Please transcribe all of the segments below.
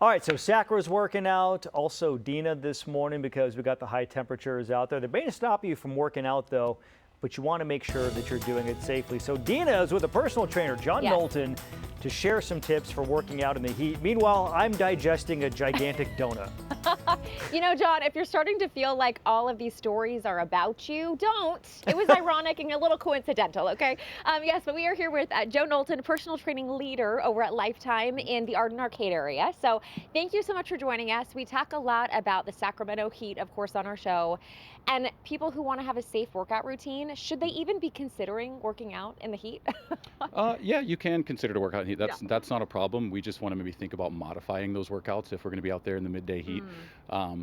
All right, so Sacra's working out, also Dina this morning because we got the high temperatures out there. They may stop you from working out though, but you want to make sure that you're doing it safely. So Dina is with a personal trainer, John Knowlton, to share some tips for working out in the heat. Meanwhile, I'm digesting a gigantic donut. You know, John, if you're starting to feel like all of these stories are about you, don't. It was ironic and a little coincidental, okay? Yes, but we are here with Joe Knowlton, personal training leader over at Lifetime in the Arden Arcade area. So thank you so much for joining us. We talk a lot about the Sacramento heat, of course, on our show. And people who want to have a safe workout routine, should they even be considering working out in the heat? Yeah, you can consider to work out in heat. That's not a problem. We just want to maybe think about modifying those workouts if we're going to be out there in the midday heat.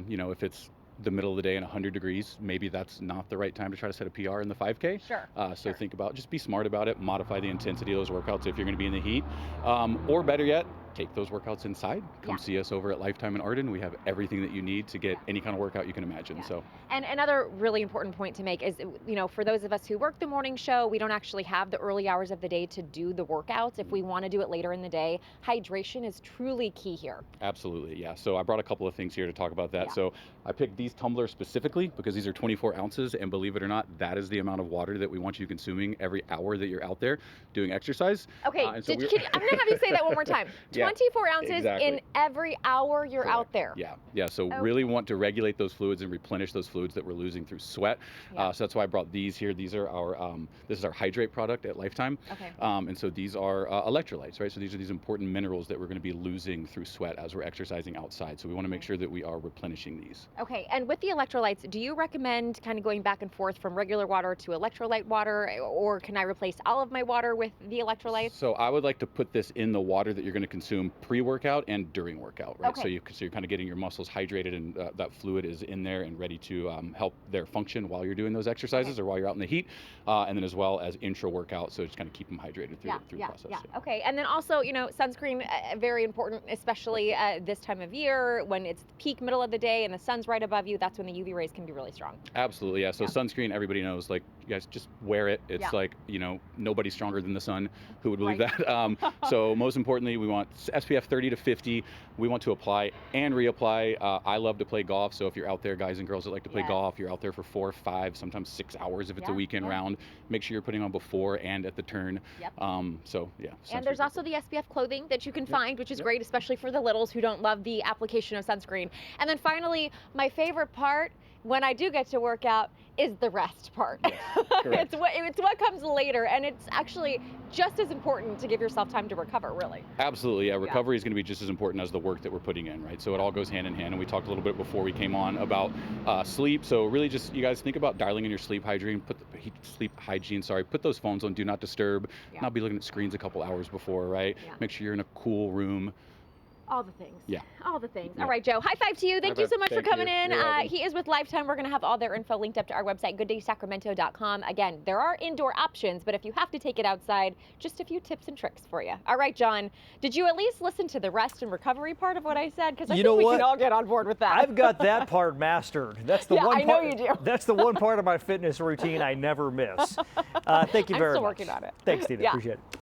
You know, if it's the middle of the day and 100 degrees, maybe that's not the right time to try to set a PR in the 5K. So think about, just be smart about it, modify the intensity of those workouts if you're going to be in the heat. Or better yet, take those workouts inside. Come see us over at Lifetime in Arden. We have everything that you need to get any kind of workout you can imagine. So. And another really important point to make is, you know, for those of us who work the morning show, we don't actually have the early hours of the day to do the workouts. If we want to do it later in the day, hydration is truly key here. Absolutely, yeah. So I brought a couple of things here to talk about that. So I picked these tumblers specifically because these are 24 ounces, and believe it or not, that is the amount of water that we want you consuming every hour that you're out there doing exercise. Okay, I'm going to have you say that one more time. 24 ounces in every hour you're out there. Yeah. So really want to regulate those fluids and replenish those fluids that we're losing through sweat. So that's why I brought these here. These are our, this is our hydrate product at Lifetime. And so these are electrolytes, right? So these are these important minerals that we're going to be losing through sweat as we're exercising outside. So we want to make sure that we are replenishing these. Okay, and with the electrolytes, do you recommend kind of going back and forth from regular water to electrolyte water, or can I replace all of my water with the electrolytes? So I would like to put this in the water that you're going to consume pre-workout and during workout, right? So you're kind of getting your muscles hydrated, and that fluid is in there and ready to help their function while you're doing those exercises or while you're out in the heat, and then as well as intra-workout, so just kind of keep them hydrated through the process. Okay, and then also, you know, sunscreen, very important, especially this time of year when it's peak middle of the day and the sun's right above you. That's when the UV rays can be really strong. Absolutely, yeah. So sunscreen, everybody knows, like, you guys just wear it. It's like, you know, nobody's stronger than the sun. Who would believe that? So most importantly, we want SPF 30 to 50. We want to apply and reapply. I love to play golf, so if you're out there, guys and girls that like to play golf, you're out there for 4, 5, sometimes 6 hours if it's a weekend round. Make sure you're putting on before and at the turn. So yeah. And there's also the SPF clothing that you can find, which is great, especially for the littles who don't love the application of sunscreen. And then finally, my favorite part when I do get to work out is the rest part. It's what comes later, and it's actually just as important to give yourself time to recover, really. Absolutely, yeah. Recovery is going to be just as important as the work that we're putting in, right? So it all goes hand in hand, and we talked a little bit before we came on about sleep. So really just, you guys think about dialing in your sleep hygiene, put those phones on Do Not Disturb, not be looking at screens a couple hours before, right? Make sure you're in a cool room. All the things. All the things. All right, Joe, high five to you. Thank you so much for coming in. He is with Lifetime. We're going to have all their info linked up to our website, gooddaysacramento.com. Again, there are indoor options, but if you have to take it outside, just a few tips and tricks for you. All right, John, did you at least listen to the rest and recovery part of what I said? Because I think we can all get on board with that. I've got that part mastered. That's the one part. I know you do. That's the one part of my fitness routine I never miss. Thank you very much. I'm still working on it. Thanks, Dina. Appreciate it.